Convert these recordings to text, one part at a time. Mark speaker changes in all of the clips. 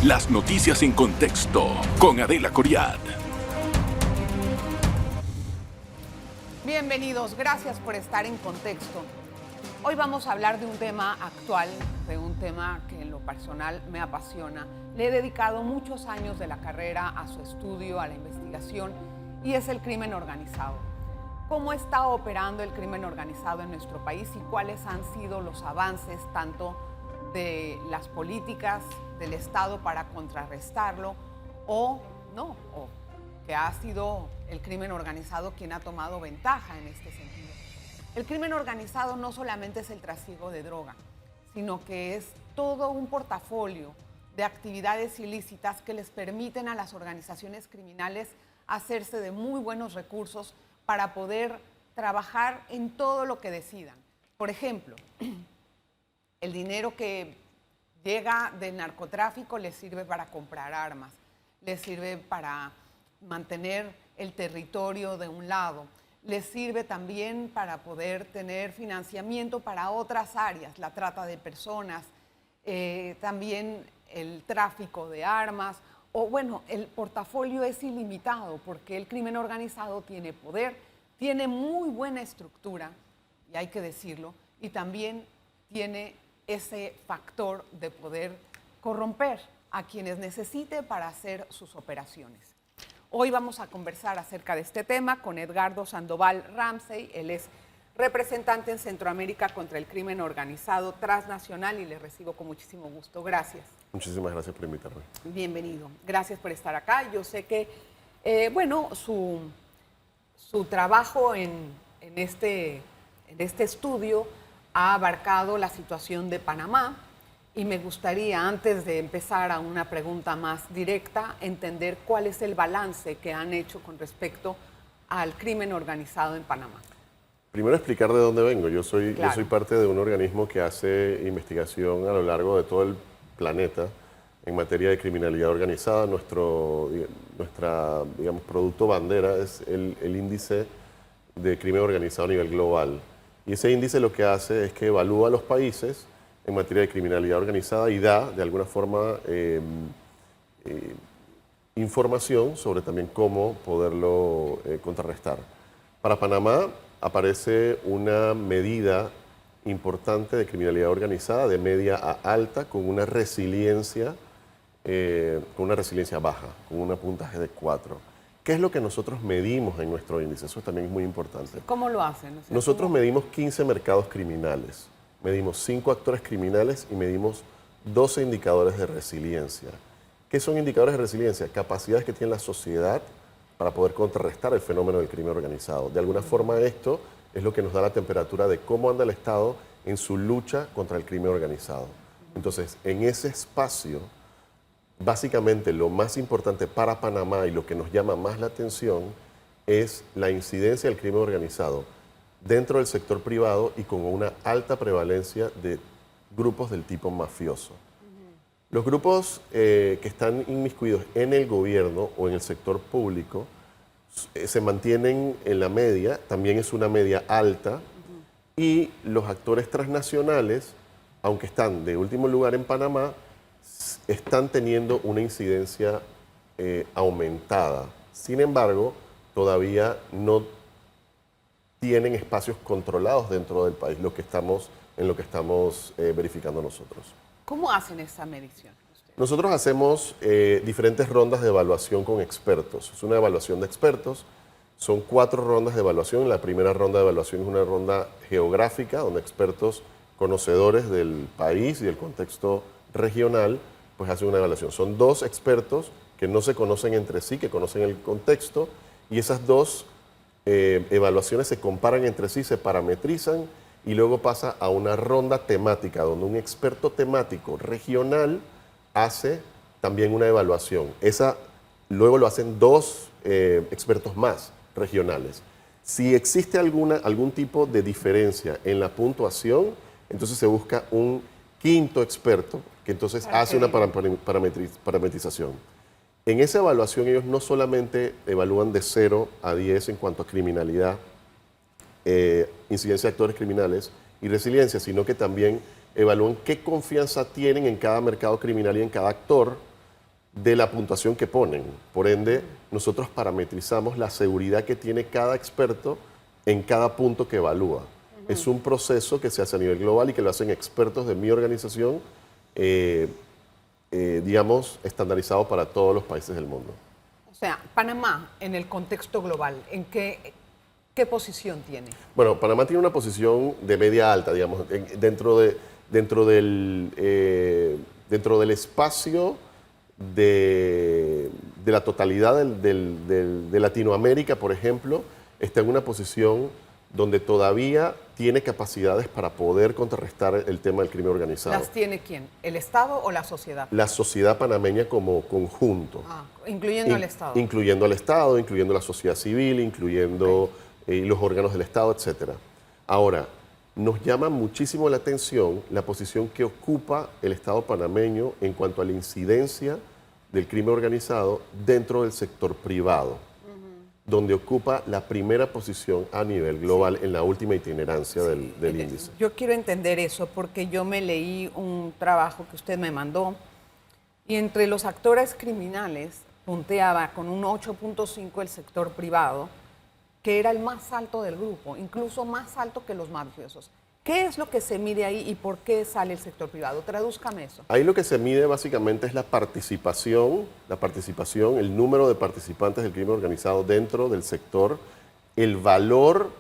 Speaker 1: Las noticias en contexto con Adela Coriad.
Speaker 2: Bienvenidos, gracias por estar en Contexto. Hoy vamos a hablar de un tema actual, de un tema que en lo personal me apasiona. Le he dedicado muchos años de la carrera a su estudio, a la investigación, y es el crimen organizado. ¿Cómo está operando el crimen organizado en nuestro país y cuáles han sido los avances tanto de las políticas del Estado para contrarrestarlo o que ha sido el crimen organizado quien ha tomado ventaja en este sentido? El crimen organizado no solamente es el trasiego de droga, sino que es todo un portafolio de actividades ilícitas que les permiten a las organizaciones criminales hacerse de muy buenos recursos para poder trabajar en todo lo que decidan. Por ejemplo, el dinero que llega del narcotráfico les sirve para comprar armas, les sirve para mantener el territorio de un lado, les sirve también para poder tener financiamiento para otras áreas, la trata de personas, también el tráfico de armas, o bueno, el portafolio es ilimitado porque el crimen organizado tiene poder, tiene muy buena estructura, y hay que decirlo, y también tiene ese factor de poder corromper a quienes necesite para hacer sus operaciones. Hoy vamos a conversar acerca de este tema con Edgardo Sandoval Ramsey. Él es representante en Centroamérica contra el crimen organizado transnacional y le recibo con muchísimo gusto. Gracias.
Speaker 3: Muchísimas gracias por invitarme.
Speaker 2: Bienvenido. Gracias por estar acá. Yo sé que, su trabajo en este estudio ha abarcado la situación de Panamá. Y me gustaría, antes de empezar a una pregunta más directa, entender cuál es el balance que han hecho con respecto al crimen organizado en Panamá.
Speaker 3: Primero explicar de dónde vengo. Yo soy parte de un organismo que hace investigación a lo largo de todo el planeta en materia de criminalidad organizada. Nuestra producto bandera es el índice de crimen organizado a nivel global. Y ese índice lo que hace es que evalúa a los países en materia de criminalidad organizada y da, de alguna forma, información sobre también cómo poderlo contrarrestar. Para Panamá aparece una medida importante de criminalidad organizada de media a alta con una resiliencia baja, con un puntaje de 4. ¿Qué es lo que nosotros medimos en nuestro índice? Eso también es muy importante.
Speaker 2: ¿Cómo lo hacen? O sea,
Speaker 3: nosotros medimos 15 mercados criminales. Medimos 5 actores criminales y medimos 12 indicadores de resiliencia. ¿Qué son indicadores de resiliencia? Capacidades que tiene la sociedad para poder contrarrestar el fenómeno del crimen organizado. De alguna forma esto es lo que nos da la temperatura de cómo anda el Estado en su lucha contra el crimen organizado. Entonces, en ese espacio, básicamente lo más importante para Panamá y lo que nos llama más la atención es la incidencia del crimen organizado dentro del sector privado y con una alta prevalencia de grupos del tipo mafioso. Los grupos que están inmiscuidos en el gobierno o en el sector público se mantienen en la media, también es una media alta, y los actores transnacionales, aunque están de último lugar en Panamá, están teniendo una incidencia aumentada. Sin embargo, todavía no tienen espacios controlados dentro del país, en lo que estamos verificando nosotros.
Speaker 2: ¿Cómo hacen esa medición ustedes?
Speaker 3: Nosotros hacemos diferentes rondas de evaluación con expertos. Es una evaluación de expertos. Son 4 rondas de evaluación. La primera ronda de evaluación es una ronda geográfica, donde expertos conocedores del país y del contexto regional pues hacen una evaluación. Son 2 expertos que no se conocen entre sí, que conocen el contexto, y esas 2 evaluaciones se comparan entre sí, se parametrizan y luego pasa a una ronda temática donde un experto temático regional hace también una evaluación. Esa luego lo hacen 2 expertos más regionales. Si existe algún tipo de diferencia en la puntuación, entonces se busca un 5º experto que entonces hace una parametrización. En esa evaluación ellos no solamente evalúan de 0 a 10 en cuanto a criminalidad, incidencia de actores criminales y resiliencia, sino que también evalúan qué confianza tienen en cada mercado criminal y en cada actor de la puntuación que ponen. Por ende, nosotros parametrizamos la seguridad que tiene cada experto en cada punto que evalúa. Es un proceso que se hace a nivel global y que lo hacen expertos de mi organización, digamos, estandarizado para todos los países del mundo.
Speaker 2: O sea, Panamá, en el contexto global, ¿en qué posición tiene?
Speaker 3: Bueno, Panamá tiene una posición de media alta, digamos, dentro del espacio de la totalidad de Latinoamérica, por ejemplo, está en una posición donde todavía tiene capacidades para poder contrarrestar el tema del crimen organizado.
Speaker 2: ¿Las tiene quién? ¿El Estado o la sociedad?
Speaker 3: La sociedad panameña como conjunto.
Speaker 2: Incluyendo al Estado.
Speaker 3: Incluyendo al Estado, incluyendo la sociedad civil, incluyendo los órganos del Estado, etc. Ahora, nos llama muchísimo la atención la posición que ocupa el Estado panameño en cuanto a la incidencia del crimen organizado dentro del sector privado, donde ocupa la primera posición a nivel global en la última itinerancia del índice.
Speaker 2: Yo quiero entender eso porque yo me leí un trabajo que usted me mandó y entre los actores criminales punteaba con un 8.5 el sector privado, que era el más alto del grupo, incluso más alto que los mafiosos. ¿Qué es lo que se mide ahí y por qué sale el sector privado? Tradúzcame eso.
Speaker 3: Ahí lo que se mide básicamente es la participación, el número de participantes del crimen organizado dentro del sector, el valor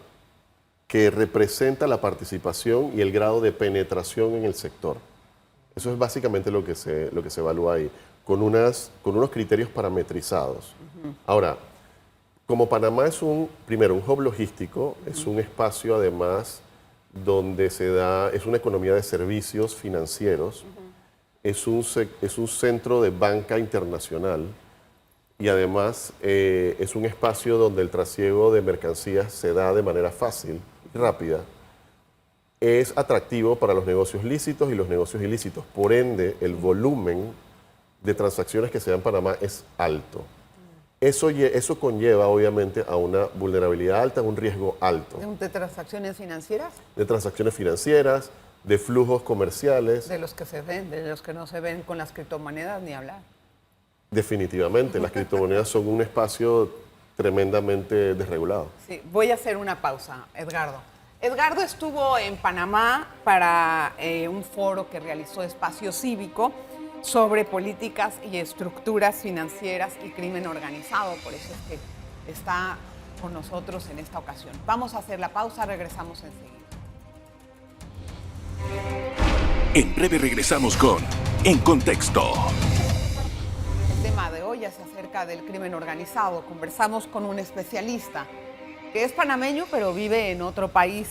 Speaker 3: que representa la participación y el grado de penetración en el sector. Eso es básicamente lo que se evalúa ahí, con unos criterios parametrizados. Ahora, como Panamá es primero un hub logístico, es un espacio además donde es una economía de servicios financieros, es un centro de banca internacional y además es un espacio donde el trasiego de mercancías se da de manera fácil y rápida. Es atractivo para los negocios lícitos y los negocios ilícitos. Por ende, el volumen de transacciones que se da en Panamá es alto. Eso conlleva, obviamente, a una vulnerabilidad alta, a un riesgo alto.
Speaker 2: ¿De transacciones financieras?
Speaker 3: De transacciones financieras, de flujos comerciales.
Speaker 2: De los que se ven, de los que no se ven con las criptomonedas, ni hablar.
Speaker 3: Definitivamente, las criptomonedas son un espacio tremendamente desregulado.
Speaker 2: Sí, voy a hacer una pausa, Edgardo. Edgardo estuvo en Panamá para un foro que realizó Espacio Cívico sobre políticas y estructuras financieras y crimen organizado. Por eso es que está con nosotros en esta ocasión. Vamos a hacer la pausa, regresamos enseguida.
Speaker 1: En breve regresamos con En Contexto.
Speaker 2: El tema de hoy es acerca del crimen organizado. Conversamos con un especialista que es panameño, pero vive en otro país,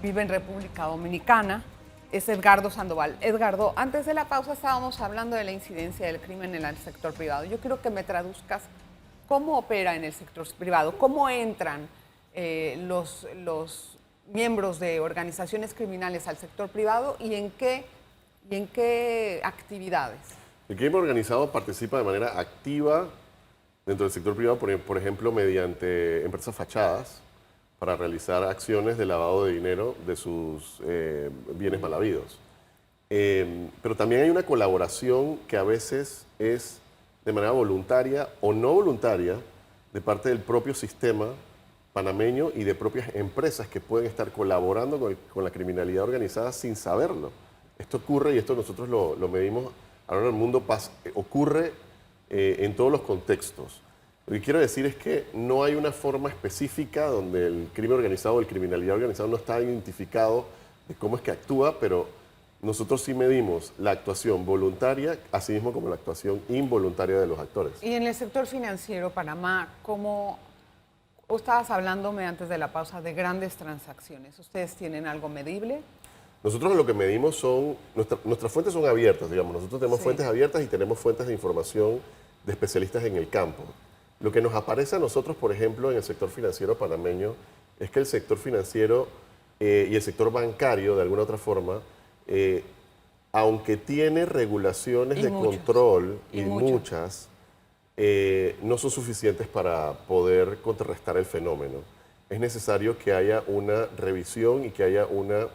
Speaker 2: vive en República Dominicana. Es Edgardo Sandoval. Edgardo, antes de la pausa estábamos hablando de la incidencia del crimen en el sector privado. Yo quiero que me traduzcas cómo opera en el sector privado, cómo entran los miembros de organizaciones criminales al sector privado y en qué actividades.
Speaker 3: El crimen organizado participa de manera activa dentro del sector privado, por ejemplo, mediante empresas fachadas, para realizar acciones de lavado de dinero de sus bienes mal habidos. Pero también hay una colaboración que a veces es de manera voluntaria o no voluntaria de parte del propio sistema panameño y de propias empresas que pueden estar colaborando con la criminalidad organizada sin saberlo. Esto ocurre y esto nosotros lo medimos a lo largo del mundo, ocurre en todos los contextos. Lo que quiero decir es que no hay una forma específica donde el crimen organizado o el criminalidad organizada no está identificado de cómo es que actúa, pero nosotros sí medimos la actuación voluntaria, así mismo como la actuación involuntaria de los actores.
Speaker 2: Y en el sector financiero, Panamá, ¿cómo? Estabas hablándome antes de la pausa de grandes transacciones. ¿Ustedes tienen algo medible?
Speaker 3: Nosotros lo que medimos nuestras fuentes son abiertas, digamos. Nosotros tenemos fuentes abiertas y tenemos fuentes de información de especialistas en el campo. Lo que nos aparece a nosotros, por ejemplo, en el sector financiero panameño, es que el sector financiero y el sector bancario, de alguna otra forma, aunque tiene regulaciones de control y muchas, no son suficientes para poder contrarrestar el fenómeno. Es necesario que haya una revisión y que haya una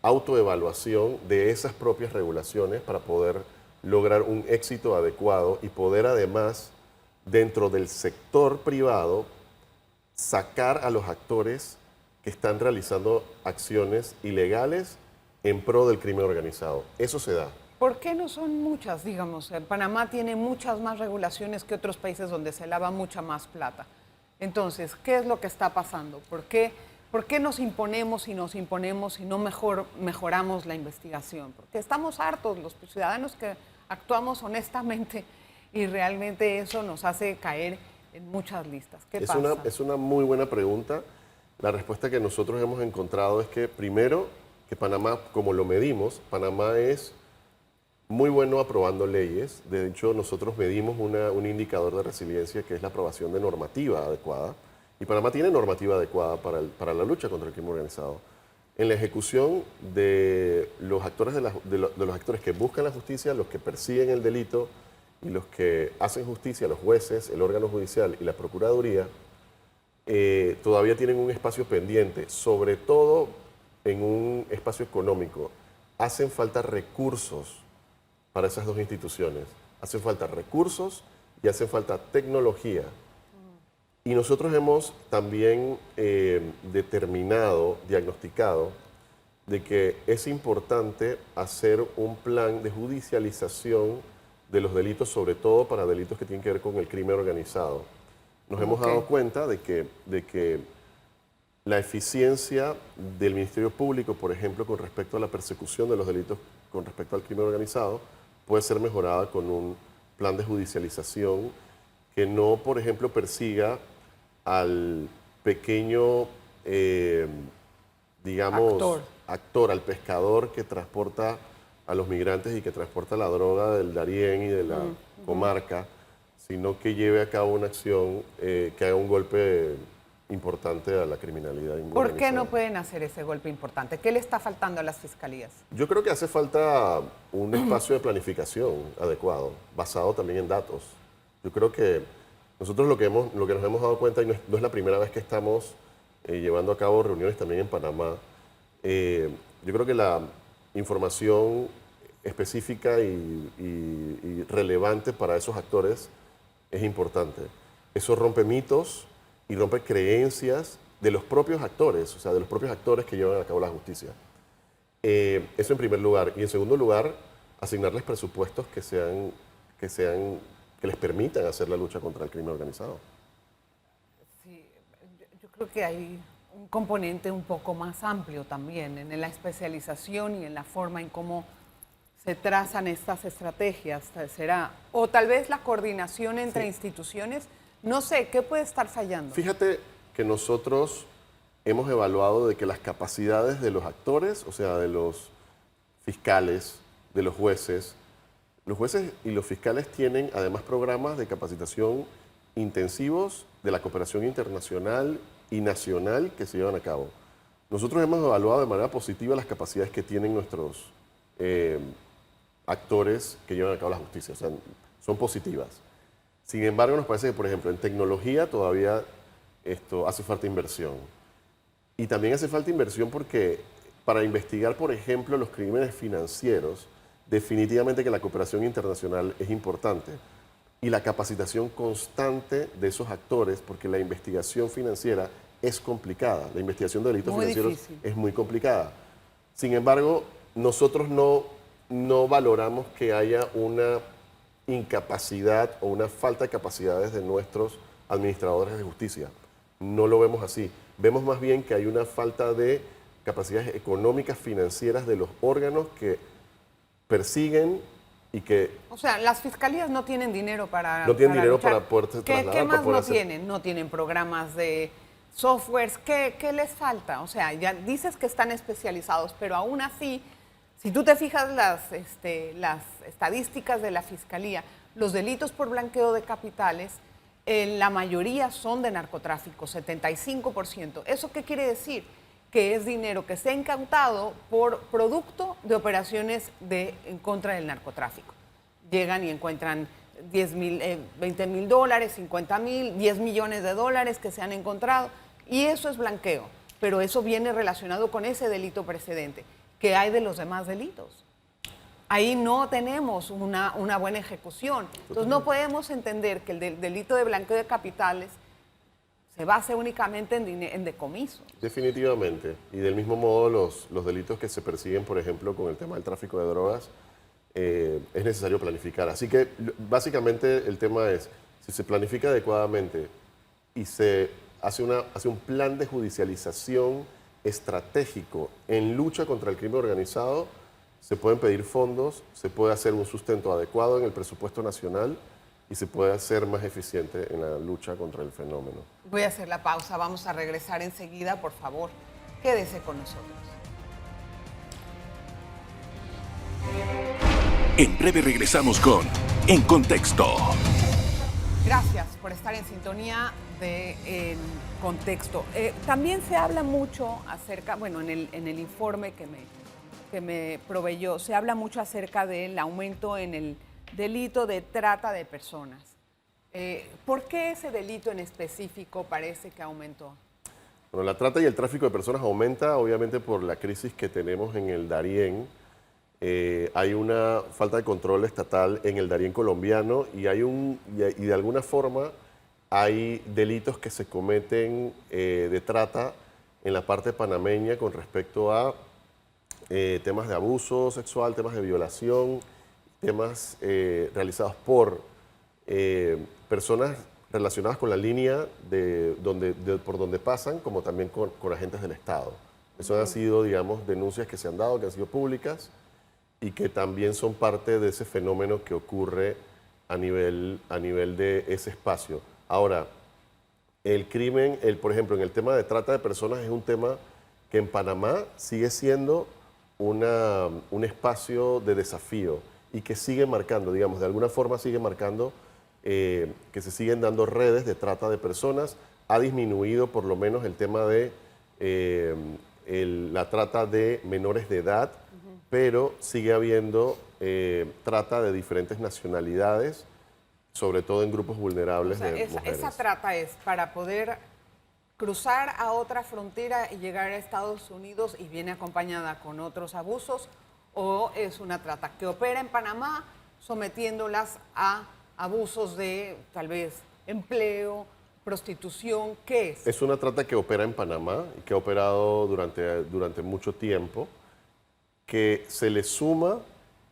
Speaker 3: autoevaluación de esas propias regulaciones para poder lograr un éxito adecuado y poder además, dentro del sector privado, sacar a los actores que están realizando acciones ilegales en pro del crimen organizado. Eso se da.
Speaker 2: ¿Por qué no son muchas? Digamos, Panamá tiene muchas más regulaciones que otros países donde se lava mucha más plata. Entonces, ¿qué es lo que está pasando? ¿Por qué nos imponemos y no mejoramos la investigación? Porque estamos hartos, los ciudadanos que actuamos honestamente, y realmente eso nos hace caer en muchas listas. ¿Qué pasa?
Speaker 3: Es una muy buena pregunta. La respuesta que nosotros hemos encontrado es que, primero, que Panamá, como lo medimos, Panamá es muy bueno aprobando leyes. De hecho, nosotros medimos un indicador de resiliencia que es la aprobación de normativa adecuada. Y Panamá tiene normativa adecuada para la lucha contra el crimen organizado. En la ejecución de los actores, de los actores que buscan la justicia, los que persiguen el delito y los que hacen justicia, los jueces, el órgano judicial y la procuraduría, todavía tienen un espacio pendiente, sobre todo en un espacio económico. Hacen falta recursos para esas dos instituciones. Hacen falta recursos y hacen falta tecnología. Y nosotros hemos también diagnosticado de que es importante hacer un plan de judicialización de los delitos, sobre todo para delitos que tienen que ver con el crimen organizado. Nos hemos dado cuenta de que la eficiencia del Ministerio Público, por ejemplo, con respecto a la persecución de los delitos con respecto al crimen organizado, puede ser mejorada con un plan de judicialización que no, por ejemplo, persiga al pequeño, actor, al pescador que transporta a los migrantes y que transporta la droga del Darién y de la comarca, sino que lleve a cabo una acción que haga un golpe importante a la criminalidad organizada.
Speaker 2: ¿Por qué no pueden hacer ese golpe importante? ¿Qué le está faltando a las fiscalías?
Speaker 3: Yo creo que hace falta un espacio de planificación adecuado, basado también en datos. Yo creo que nosotros lo que nos hemos dado cuenta, y no es la primera vez que estamos llevando a cabo reuniones también en Panamá, yo creo que la información específica y relevante para esos actores es importante. Eso rompe mitos y rompe creencias de los propios actores, o sea, de los propios actores que llevan a cabo la justicia. Eso en primer lugar. Y en segundo lugar, asignarles presupuestos que les permitan hacer la lucha contra el crimen organizado.
Speaker 2: Sí, yo creo que hay un componente un poco más amplio también en la especialización y en la forma en cómo se trazan estas estrategias. O tal vez la coordinación entre instituciones. No sé, ¿qué puede estar fallando?
Speaker 3: Fíjate que nosotros hemos evaluado de que las capacidades de los actores, o sea, de los fiscales, de los jueces y los fiscales tienen además programas de capacitación intensivos de la cooperación internacional y nacional que se llevan a cabo. Nosotros hemos evaluado de manera positiva las capacidades que tienen nuestros actores que llevan a cabo la justicia, o sea, son positivas. Sin embargo, nos parece que, por ejemplo, en tecnología todavía hace falta inversión. Y también hace falta inversión porque para investigar, por ejemplo, los crímenes financieros, definitivamente que la cooperación internacional es importante. Y la capacitación constante de esos actores, porque la investigación financiera es complicada. La investigación de delitos financieros es muy complicada. Sin embargo, nosotros no valoramos que haya una incapacidad o una falta de capacidades de nuestros administradores de justicia. No lo vemos así. Vemos más bien que hay una falta de capacidades económicas, financieras de los órganos que persiguen y que...
Speaker 2: O sea, las fiscalías no tienen dinero para...
Speaker 3: No tienen dinero para poder trasladar.
Speaker 2: ¿Qué más no tienen? No tienen programas de softwares. ¿Qué les falta? O sea, ya dices que están especializados, pero aún así... Si tú te fijas las estadísticas de la Fiscalía, los delitos por blanqueo de capitales, la mayoría son de narcotráfico, 75%. ¿Eso qué quiere decir? Que es dinero que se ha incautado por producto de operaciones en contra del narcotráfico. Llegan y encuentran 20 mil dólares, 50 mil, 10 millones de dólares que se han encontrado, y eso es blanqueo, pero eso viene relacionado con ese delito precedente. ¿Qué hay de los demás delitos? ahí no tenemos una buena ejecución. Entonces no podemos entender que el delito de blanqueo de capitales se base únicamente en decomiso.
Speaker 3: Definitivamente. Y del mismo modo los delitos que se persiguen, por ejemplo, con el tema del tráfico de drogas, es necesario planificar. Así que básicamente el tema es, si se planifica adecuadamente y se hace un plan de judicialización estratégico en lucha contra el crimen organizado, se pueden pedir fondos, se puede hacer un sustento adecuado en el presupuesto nacional y se puede hacer más eficiente en la lucha contra el fenómeno.
Speaker 2: Voy a hacer la pausa, vamos a regresar enseguida, por favor, quédese con nosotros.
Speaker 1: En breve regresamos con En Contexto.
Speaker 2: Gracias por estar en sintonía de En Contexto. También se habla mucho acerca, bueno, en el informe que me proveyó, se habla mucho acerca del aumento en el delito de trata de personas. ¿Por qué ese delito en específico parece que aumentó?
Speaker 3: Bueno, la trata y el tráfico de personas aumenta, obviamente, por la crisis que tenemos en el Darién. Hay una falta de control estatal en el Darién colombiano y de alguna forma hay delitos que se cometen de trata en la parte panameña con respecto a temas de abuso sexual, temas de violación, temas realizados por personas relacionadas con la línea por donde pasan, como también con agentes del Estado. Eso han sido, digamos, denuncias que se han dado, que han sido públicas y que también son parte de ese fenómeno que ocurre a nivel de ese espacio. Ahora, el crimen, por ejemplo, en el tema de trata de personas es un tema que en Panamá sigue siendo un espacio de desafío y que sigue marcando, digamos, de alguna forma sigue marcando que se siguen dando redes de trata de personas. Ha disminuido por lo menos el tema de la trata de menores de edad, pero sigue habiendo trata de diferentes nacionalidades, sobre todo en grupos vulnerables de mujeres.
Speaker 2: Esa trata es para poder cruzar a otra frontera y llegar a Estados Unidos y viene acompañada con otros abusos, o es una trata que opera en Panamá sometiéndolas a abusos de tal vez empleo, prostitución. ¿Qué es?
Speaker 3: Es una trata que opera en Panamá y que ha operado durante mucho tiempo, que se le suma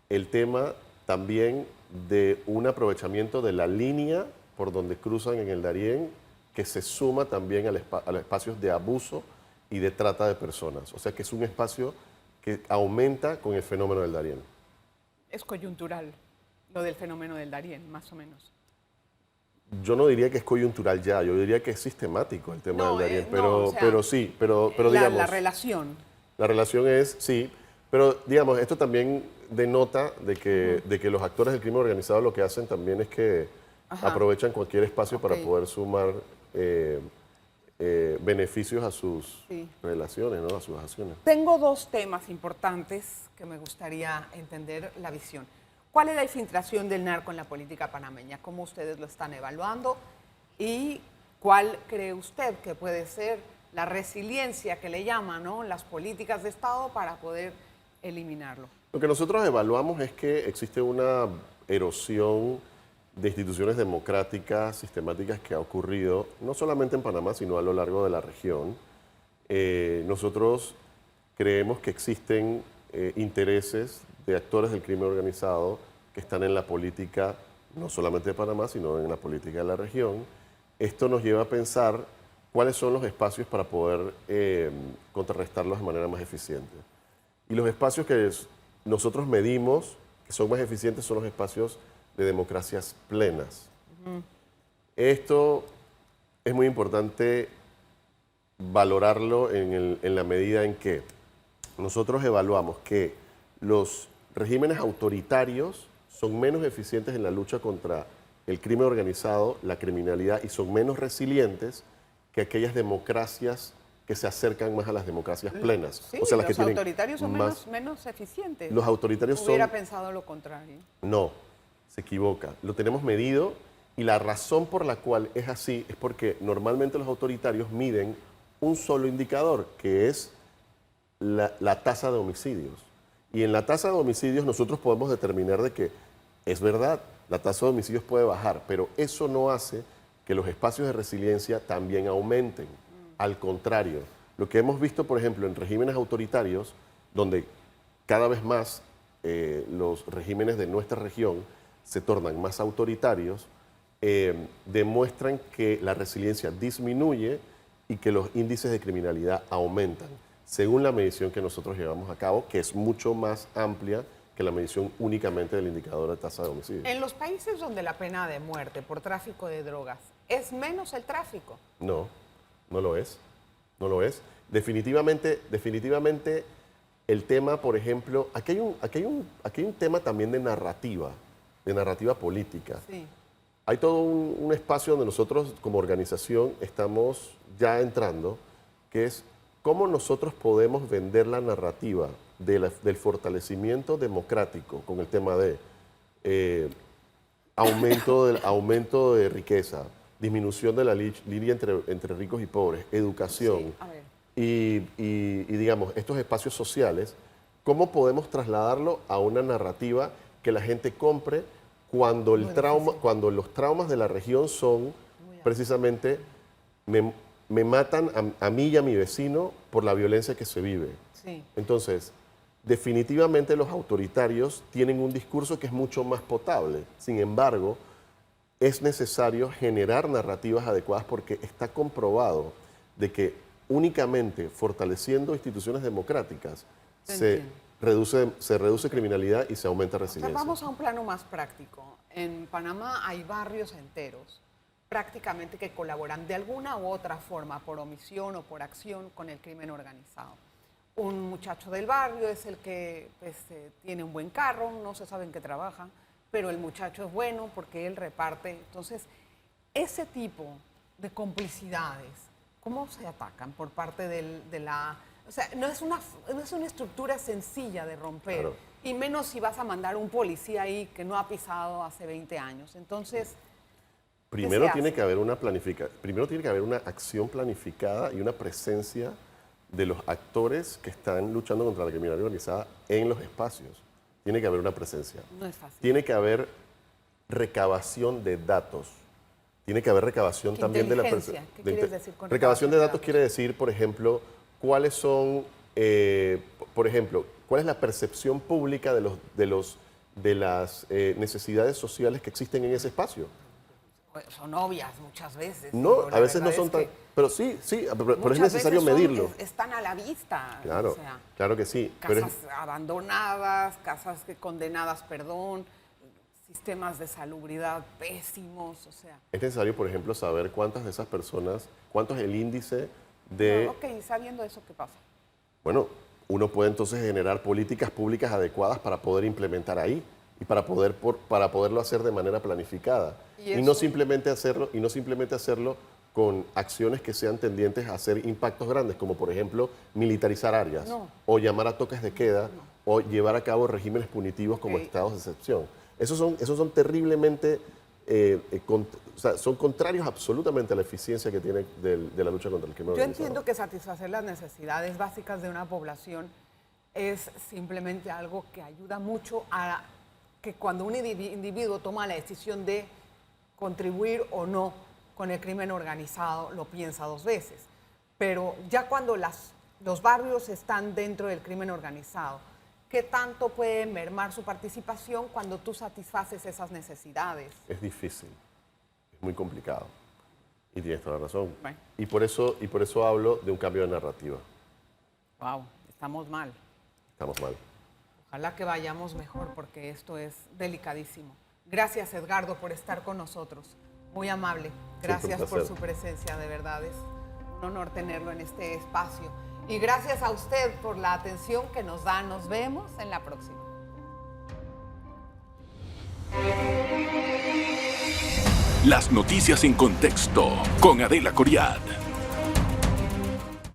Speaker 3: el tema también de un aprovechamiento de la línea por donde cruzan en el Darién, que se suma también a los espacios de abuso y de trata de personas. O sea que es un espacio que aumenta con el fenómeno del Darién.
Speaker 2: Es coyuntural lo del fenómeno del Darién, más o menos.
Speaker 3: Yo no diría que es coyuntural ya, yo diría que es sistemático el tema del Darién,
Speaker 2: pero
Speaker 3: digamos...
Speaker 2: La relación.
Speaker 3: La relación es, sí, pero digamos, esto también denota de que los actores del crimen organizado lo que hacen también es que aprovechan cualquier espacio para poder sumar beneficios a sus relaciones, ¿no? A sus acciones.
Speaker 2: Tengo dos temas importantes que me gustaría entender la visión. ¿Cuál es la infiltración del narco en la política panameña? ¿Cómo ustedes lo están evaluando? ¿Y cuál cree usted que puede ser la resiliencia que le llaman, ¿no?, las políticas de Estado para poder eliminarlo?
Speaker 3: Lo que nosotros evaluamos es que existe una erosión de instituciones democráticas sistemáticas que ha ocurrido no solamente en Panamá, sino a lo largo de la región. Nosotros creemos que existen intereses de actores del crimen organizado que están en la política, no solamente de Panamá, sino en la política de la región. Esto nos lleva a pensar cuáles son los espacios para poder contrarrestarlos de manera más eficiente. Y los espacios que nosotros medimos que son más eficientes son los espacios de democracias plenas. Esto es muy importante valorarlo en la medida en que nosotros evaluamos que los regímenes autoritarios son menos eficientes en la lucha contra el crimen organizado, la criminalidad, y son menos resilientes que aquellas democracias que se acercan más a las democracias plenas.
Speaker 2: Sí,
Speaker 3: o sea, las
Speaker 2: los
Speaker 3: que tienen
Speaker 2: autoritarios son menos eficientes.
Speaker 3: Los autoritarios
Speaker 2: Hubiera pensado lo contrario.
Speaker 3: No, se equivoca. Lo tenemos medido y la razón por la cual es así es porque normalmente los autoritarios miden un solo indicador, que es la tasa de homicidios. Y en la tasa de homicidios nosotros podemos determinar de que es verdad, la tasa de homicidios puede bajar, pero eso no hace que los espacios de resiliencia también aumenten. Al contrario, lo que hemos visto, por ejemplo, en regímenes autoritarios, donde cada vez más los regímenes de nuestra región se tornan más autoritarios, demuestran que la resiliencia disminuye y que los índices de criminalidad aumentan, según la medición que nosotros llevamos a cabo, que es mucho más amplia que la medición únicamente del indicador de tasa de homicidio.
Speaker 2: En los países donde la pena de muerte por tráfico de drogas es menos el tráfico.
Speaker 3: No, no lo es. No lo es. Definitivamente el tema, por ejemplo, aquí hay un tema también de narrativa política.
Speaker 2: Sí.
Speaker 3: Hay todo un espacio donde nosotros como organización estamos ya entrando, que es cómo nosotros podemos vender la narrativa del fortalecimiento democrático con el tema de aumento de riqueza, disminución de la línea entre ricos y pobres, educación y, digamos, estos espacios sociales, ¿cómo podemos trasladarlo a una narrativa que la gente compre cuando los traumas de la región son precisamente me matan a mí y a mi vecino por la violencia que se vive?
Speaker 2: Sí.
Speaker 3: Entonces, definitivamente los autoritarios tienen un discurso que es mucho más potable. Sin embargo, es necesario generar narrativas adecuadas porque está comprobado de que únicamente fortaleciendo instituciones democráticas se reduce criminalidad y se aumenta resiliencia.
Speaker 2: O sea, vamos a un plano más práctico. En Panamá hay barrios enteros prácticamente que colaboran de alguna u otra forma, por omisión o por acción, con el crimen organizado. Un muchacho del barrio es el que tiene un buen carro, no se sabe en qué trabaja, pero el muchacho es bueno porque él reparte. Entonces, ese tipo de complicidades, ¿cómo se atacan por parte de la...? O sea, no es una estructura sencilla de romper, claro. Y menos si vas a mandar un policía ahí que no ha pisado hace 20 años. Entonces,
Speaker 3: primero tiene que haber una acción planificada y una presencia de los actores que están luchando contra la criminalidad organizada en los espacios. Tiene que haber una presencia.
Speaker 2: No es fácil.
Speaker 3: Tiene que haber recabación de datos. Tiene que haber recabación también de la persona.
Speaker 2: ¿Qué quieres decir con
Speaker 3: recabación de datos? Quiere decir, por ejemplo, cuál es la percepción pública de las necesidades sociales que existen en ese espacio.
Speaker 2: Son obvias muchas veces.
Speaker 3: No, a veces no son tan... Pero sí, pero es necesario medirlo.
Speaker 2: Están a la vista.
Speaker 3: Claro,
Speaker 2: o sea,
Speaker 3: claro que sí.
Speaker 2: Casas abandonadas, casas condenadas, sistemas de salubridad pésimos, o sea.
Speaker 3: Es necesario, por ejemplo, saber cuántas de esas personas, cuánto es el índice de...
Speaker 2: No, ok, sabiendo eso, ¿qué pasa?
Speaker 3: Bueno, uno puede entonces generar políticas públicas adecuadas para poder implementar ahí y para poderlo hacer de manera planificada. Y no simplemente hacerlo con acciones que sean tendientes a hacer impactos grandes, como por ejemplo militarizar áreas, o llamar a toques de queda, o llevar a cabo regímenes punitivos como estados de excepción. Esos son terriblemente, son contrarios absolutamente a la eficiencia que tiene de la lucha contra el crimen organizado.
Speaker 2: Yo entiendo que satisfacer las necesidades básicas de una población es simplemente algo que ayuda mucho a que cuando un individuo toma la decisión de contribuir o no con el crimen organizado, lo piensa dos veces. Pero ya cuando los barrios están dentro del crimen organizado, ¿qué tanto puede mermar su participación cuando tú satisfaces esas necesidades?
Speaker 3: Es difícil, es muy complicado. Y tienes toda la razón.
Speaker 2: Bueno.
Speaker 3: Y por eso hablo de un cambio de narrativa.
Speaker 2: Wow, estamos mal.
Speaker 3: Estamos mal.
Speaker 2: Ojalá que vayamos mejor porque esto es delicadísimo. Gracias, Edgardo, por estar con nosotros. Muy amable. Gracias por su presencia, de verdad. Es un honor tenerlo en este espacio. Y gracias a usted por la atención que nos da. Nos vemos en la próxima.
Speaker 1: Las noticias en contexto con Adela Coriad.